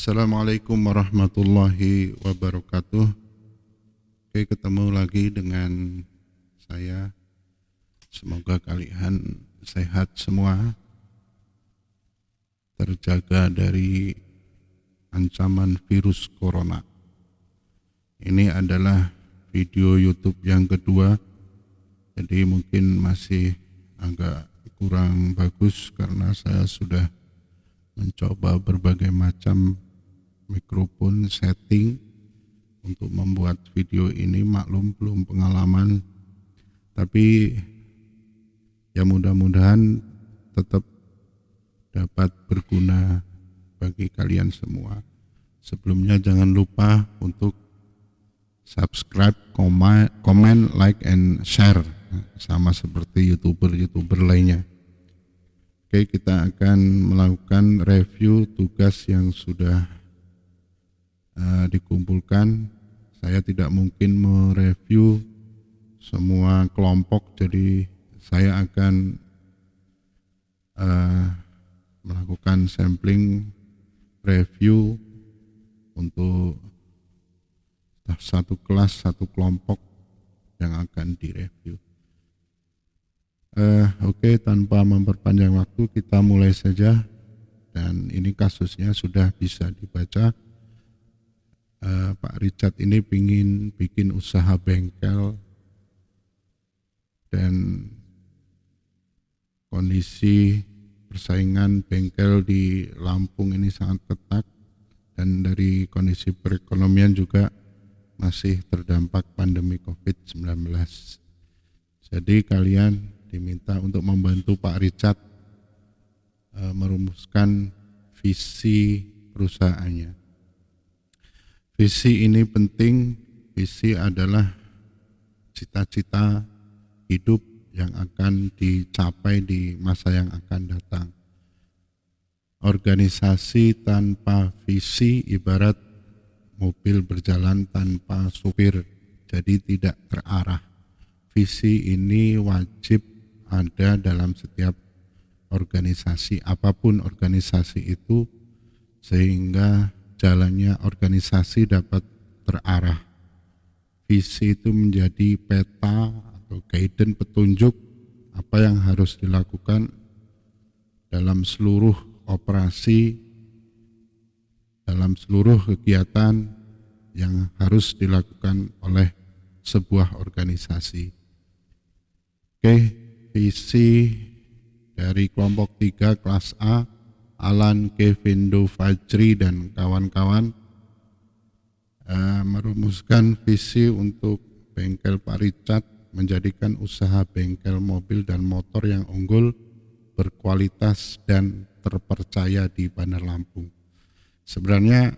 Assalamualaikum warahmatullahi wabarakatuh. Oke, ketemu lagi dengan saya. Semoga kalian sehat semua, terjaga dari ancaman virus corona. Ini adalah video YouTube yang kedua, jadi mungkin masih agak kurang bagus karena saya sudah mencoba berbagai macam mikrofon setting untuk membuat video ini. Maklum belum pengalaman, tapi ya mudah-mudahan tetap dapat berguna bagi kalian semua. Sebelumnya jangan lupa untuk subscribe, komen, like, and share, sama seperti youtuber lainnya. Oke, kita akan melakukan review tugas yang sudah dikumpulkan. Saya tidak mungkin mereview semua kelompok, jadi saya akan melakukan sampling review untuk satu kelas, satu kelompok yang akan direview. Oke, tanpa memperpanjang waktu kita mulai saja. Dan ini kasusnya sudah bisa dibaca. Pak Richard ini pingin bikin usaha bengkel dan kondisi persaingan bengkel di Lampung ini sangat ketat, dan dari kondisi perekonomian juga masih terdampak pandemi COVID-19. Jadi kalian diminta untuk membantu Pak Richard merumuskan visi perusahaannya. Visi ini penting. Visi adalah cita-cita hidup yang akan dicapai di masa yang akan datang. Organisasi tanpa visi ibarat mobil berjalan tanpa supir, jadi tidak terarah. Visi ini wajib ada dalam setiap organisasi, apapun organisasi itu, sehingga jalannya organisasi dapat terarah. Visi itu menjadi peta atau guidance, petunjuk apa yang harus dilakukan dalam seluruh operasi, dalam seluruh kegiatan yang harus dilakukan oleh sebuah organisasi. Oke, visi dari kelompok 3 kelas A, Alan, Kevin, Do, Fajri, dan kawan-kawan merumuskan visi untuk bengkel Pak Richard menjadikan usaha bengkel mobil dan motor yang unggul, berkualitas, dan terpercaya di Bandar Lampung. Sebenarnya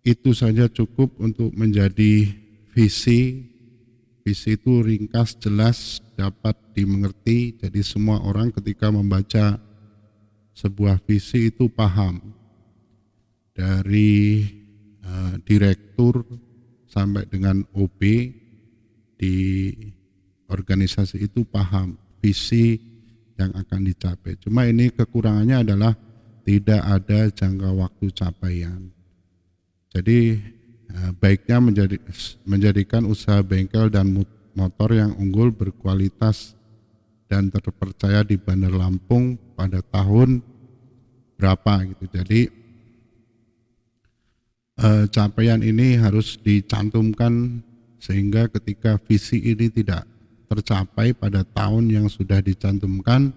itu saja cukup untuk menjadi visi. Visi itu ringkas, jelas, dapat dimengerti, jadi semua orang ketika membaca sebuah visi itu paham. Dari direktur sampai dengan OB di organisasi itu paham visi yang akan dicapai. Cuma ini kekurangannya adalah tidak ada jangka waktu capaian. Jadi baiknya menjadikan usaha bengkel dan motor yang unggul, berkualitas, dan terpercaya di Bandar Lampung pada tahun berapa gitu. Jadi capaian ini harus dicantumkan sehingga ketika visi ini tidak tercapai pada tahun yang sudah dicantumkan,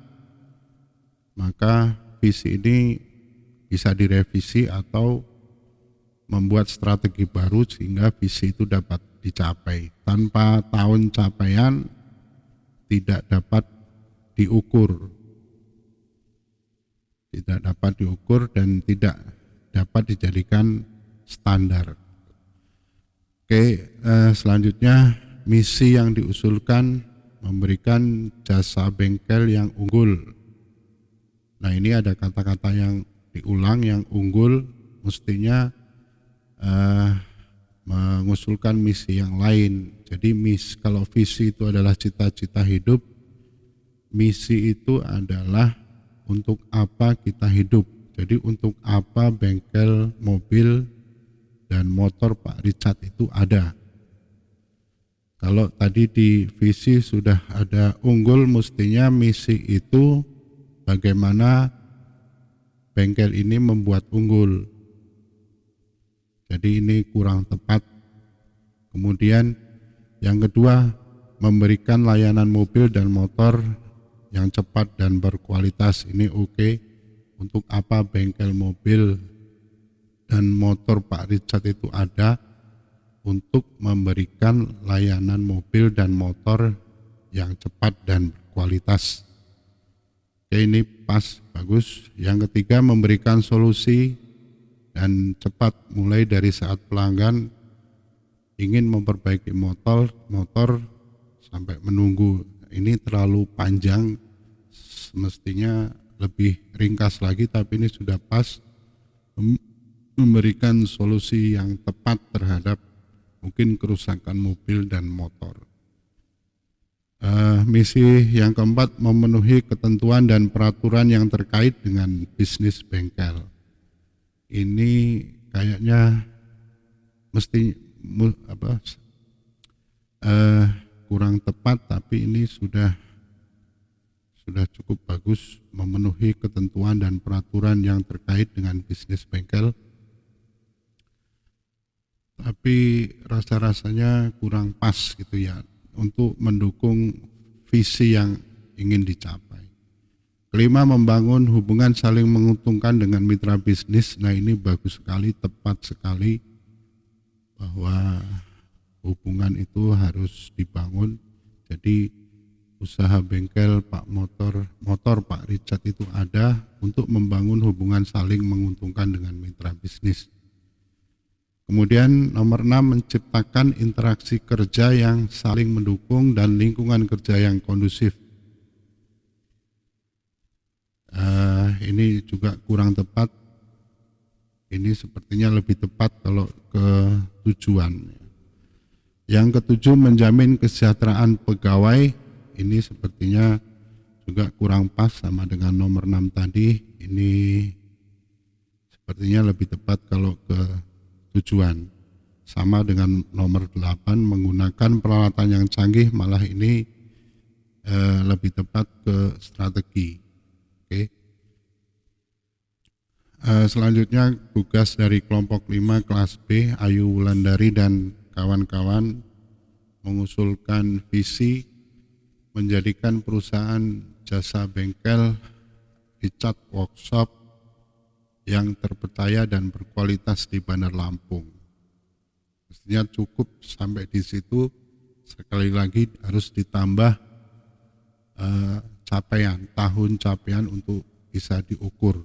maka visi ini bisa direvisi atau membuat strategi baru sehingga visi itu dapat dicapai. Tanpa tahun capaian tidak dapat diukur, dan tidak dapat dijadikan standar. Oke, selanjutnya misi yang diusulkan memberikan jasa bengkel yang unggul. Nah, ini ada kata-kata yang diulang. Yang unggul mestinya mengusulkan misi yang lain. Jadi kalau visi itu adalah cita-cita hidup, misi itu adalah untuk apa kita hidup. Jadi untuk apa bengkel mobil dan motor Pak Richard itu ada? Kalau tadi di visi sudah ada unggul, mestinya misi itu bagaimana bengkel ini membuat unggul. Jadi ini kurang tepat. Kemudian yang kedua, memberikan layanan mobil dan motor yang cepat dan berkualitas. Ini oke. Untuk apa bengkel mobil dan motor Pak Richard itu ada? Untuk memberikan layanan mobil dan motor yang cepat dan berkualitas. Oke, ini pas, bagus. Yang ketiga, memberikan solusi dan cepat, mulai dari saat pelanggan ingin memperbaiki motor sampai menunggu. Ini terlalu panjang, semestinya lebih ringkas lagi, tapi ini sudah pas, memberikan solusi yang tepat terhadap mungkin kerusakan mobil dan motor. Misi yang keempat, memenuhi ketentuan dan peraturan yang terkait dengan bisnis bengkel. Ini kayaknya kurang tepat, tapi ini sudah cukup bagus, memenuhi ketentuan dan peraturan yang terkait dengan bisnis bengkel. Tapi rasa-rasanya kurang pas gitu ya untuk mendukung visi yang ingin dicapai. Kelima, membangun hubungan saling menguntungkan dengan mitra bisnis. Nah, ini bagus sekali, tepat sekali bahwa hubungan itu harus dibangun. Jadi usaha bengkel motor Pak Richard itu ada untuk membangun hubungan saling menguntungkan dengan mitra bisnis. Kemudian nomor 6, menciptakan interaksi kerja yang saling mendukung dan lingkungan kerja yang kondusif. Ini juga kurang tepat. Ini sepertinya lebih tepat kalau ke tujuan. Yang ketujuh, menjamin kesejahteraan pegawai. Ini sepertinya juga kurang pas sama dengan nomor 6 tadi. Ini sepertinya lebih tepat kalau ke tujuan. Sama dengan nomor 8, menggunakan peralatan yang canggih, malah ini lebih tepat ke strategi. Oke. Selanjutnya tugas dari kelompok 5 kelas B, Ayu Wulandari dan kawan-kawan mengusulkan visi menjadikan perusahaan jasa bengkel Richard Workshop yang terpercaya dan berkualitas di Bandar Lampung. Mestinya cukup sampai di situ. Sekali lagi harus ditambah tahun capaian untuk bisa diukur.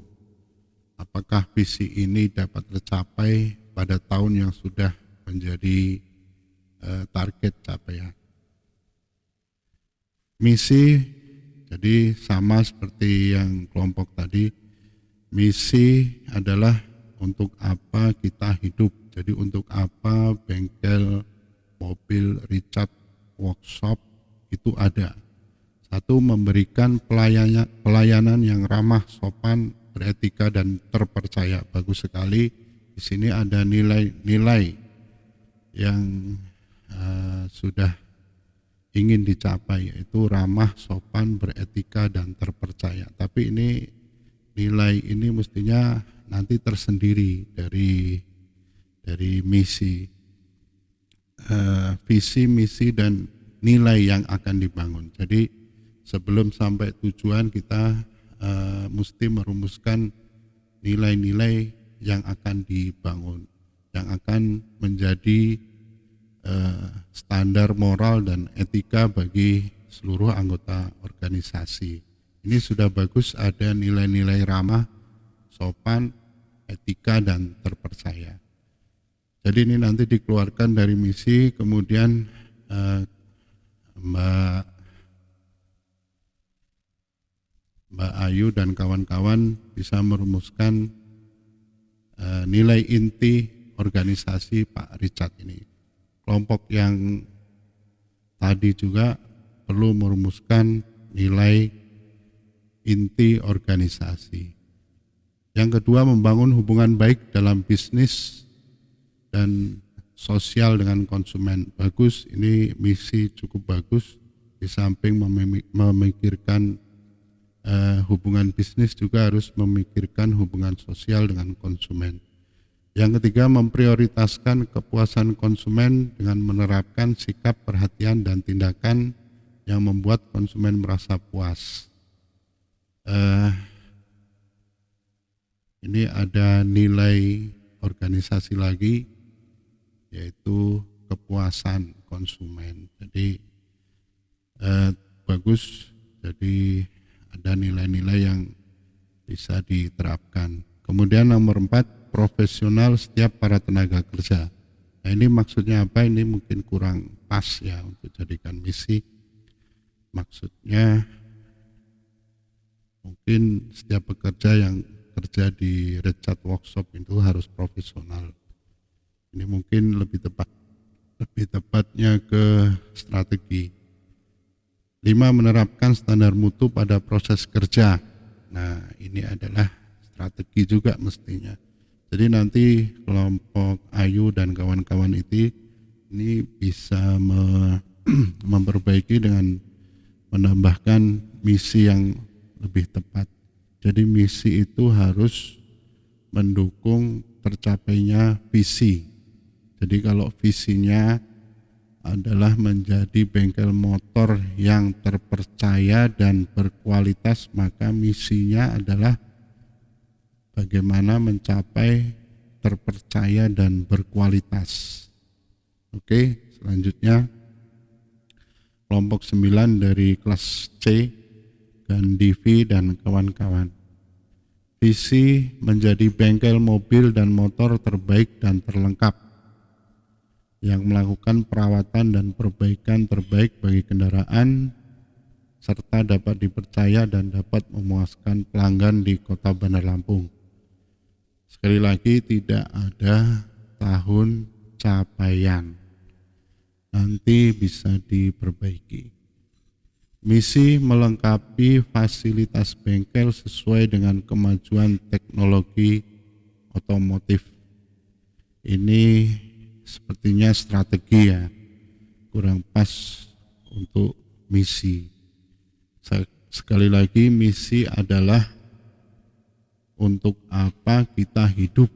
Apakah visi ini dapat tercapai pada tahun yang sudah menjadi target capaian. Misi, jadi sama seperti yang kelompok tadi. Misi adalah untuk apa kita hidup. Jadi untuk apa bengkel mobil Richard Workshop itu ada. Satu, memberikan pelayanan yang ramah, sopan, beretika dan terpercaya. Bagus sekali. Di sini ada nilai-nilai yang sudah ingin dicapai, yaitu ramah, sopan, beretika dan terpercaya. Tapi ini nilai ini mestinya nanti tersendiri dari misi, visi, misi dan nilai yang akan dibangun. Jadi sebelum sampai tujuan kita mesti merumuskan nilai-nilai yang akan dibangun, yang akan menjadi standar moral dan etika bagi seluruh anggota organisasi. Ini sudah bagus, ada nilai-nilai ramah, sopan, etika, dan terpercaya. Jadi ini nanti dikeluarkan dari misi, kemudian Mbak Ayu dan kawan-kawan bisa merumuskan nilai inti organisasi Pak Richard ini. Kelompok yang tadi juga perlu merumuskan nilai inti organisasi. Yang kedua, membangun hubungan baik dalam bisnis dan sosial dengan konsumen. Bagus, ini misi cukup bagus. Di samping memikirkan hubungan bisnis, juga harus memikirkan hubungan sosial dengan konsumen. Yang ketiga, memprioritaskan kepuasan konsumen dengan menerapkan sikap perhatian dan tindakan yang membuat konsumen merasa puas. Ini ada nilai organisasi lagi, yaitu kepuasan konsumen. Jadi bagus, jadi ada nilai-nilai yang bisa diterapkan. Kemudian nomor 4, profesional setiap para tenaga kerja. Nah, ini maksudnya apa? Ini mungkin kurang pas ya untuk jadikan misi. Maksudnya mungkin setiap pekerja yang kerja di Red Chat Workshop itu harus profesional. Ini mungkin lebih tepatnya ke strategi. 5, menerapkan standar mutu pada proses kerja. Nah, ini adalah strategi juga mestinya. Jadi nanti kelompok Ayu dan kawan-kawan ini bisa memperbaiki dengan menambahkan misi yang lebih tepat. Jadi misi itu harus mendukung tercapainya visi. Jadi kalau visinya adalah menjadi bengkel motor yang terpercaya dan berkualitas, maka misinya adalah bagaimana mencapai terpercaya dan berkualitas. Oke, selanjutnya kelompok 9 dari kelas C, Gandivi dan kawan-kawan. Visi menjadi bengkel mobil dan motor terbaik dan terlengkap yang melakukan perawatan dan perbaikan terbaik bagi kendaraan, serta dapat dipercaya dan dapat memuaskan pelanggan di Kota Bandar Lampung. Sekali lagi, tidak ada tahun capaian, nanti bisa diperbaiki. Misi melengkapi fasilitas bengkel sesuai dengan kemajuan teknologi otomotif. Ini sepertinya strategi ya, kurang pas untuk misi. Sekali lagi, misi adalah untuk apa kita hidup.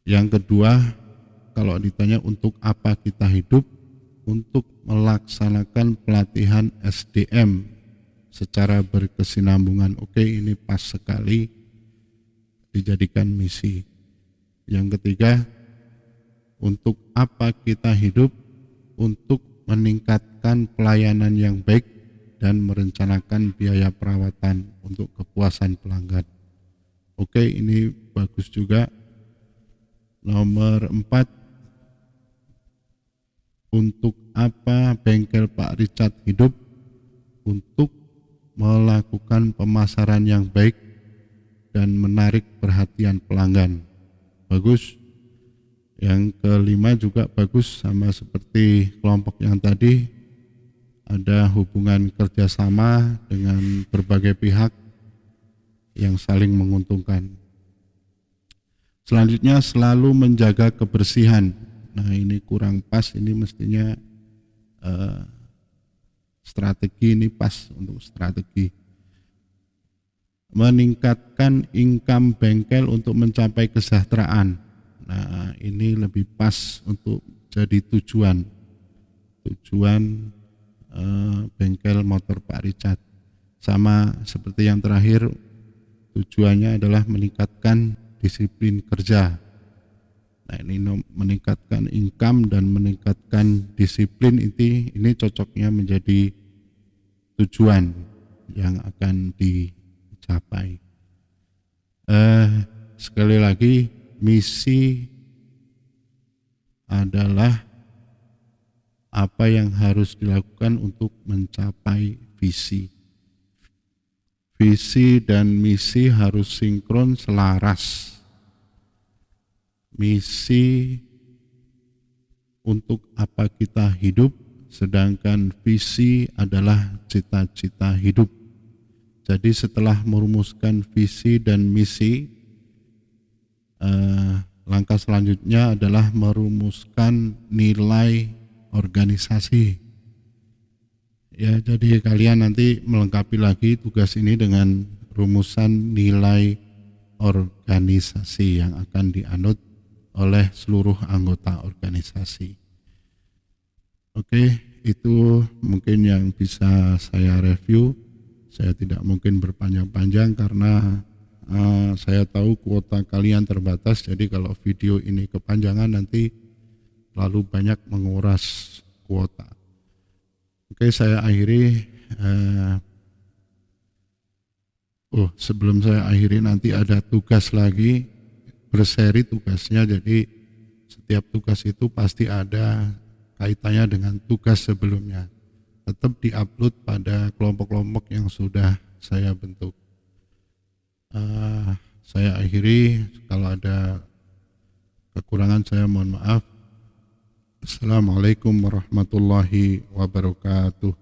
Yang kedua, kalau ditanya untuk apa kita hidup, untuk melaksanakan pelatihan SDM secara berkesinambungan. Oke, ini pas sekali dijadikan misi. Yang ketiga, untuk apa kita hidup? Untuk meningkatkan pelayanan yang baik dan merencanakan biaya perawatan untuk kepuasan pelanggan. Oke, ini bagus juga. Nomor 4, untuk apa bengkel Pak Richard hidup? Untuk melakukan pemasaran yang baik dan menarik perhatian pelanggan. Bagus. Yang kelima juga bagus, sama seperti kelompok yang tadi, ada hubungan kerjasama dengan berbagai pihak yang saling menguntungkan. Selanjutnya, selalu menjaga kebersihan. Nah, ini kurang pas, ini mestinya strategi, ini pas untuk strategi. Meningkatkan income bengkel untuk mencapai kesejahteraan. Nah, ini lebih pas untuk jadi tujuan bengkel motor Pak Richard. Sama seperti yang terakhir, tujuannya adalah meningkatkan disiplin kerja. Nah, ini meningkatkan income dan meningkatkan disiplin, ini cocoknya menjadi tujuan yang akan dicapai. Sekali lagi, misi adalah apa yang harus dilakukan untuk mencapai visi. Visi dan misi harus sinkron, selaras. Misi untuk apa kita hidup, sedangkan visi adalah cita-cita hidup. Jadi setelah merumuskan visi dan misi, langkah selanjutnya adalah merumuskan nilai organisasi. Ya, jadi kalian nanti melengkapi lagi tugas ini dengan rumusan nilai organisasi yang akan dianut oleh seluruh anggota organisasi. Oke, itu mungkin yang bisa saya review. Saya tidak mungkin berpanjang-panjang karena saya tahu kuota kalian terbatas, jadi kalau video ini kepanjangan nanti terlalu banyak menguras kuota. Oke, saya akhiri. Sebelum saya akhiri nanti ada tugas lagi, berseri tugasnya, jadi setiap tugas itu pasti ada kaitannya dengan tugas sebelumnya. Tetap diupload pada kelompok-kelompok yang sudah saya bentuk. Saya akhiri, kalau ada kekurangan saya mohon maaf. Assalamualaikum warahmatullahi wabarakatuh.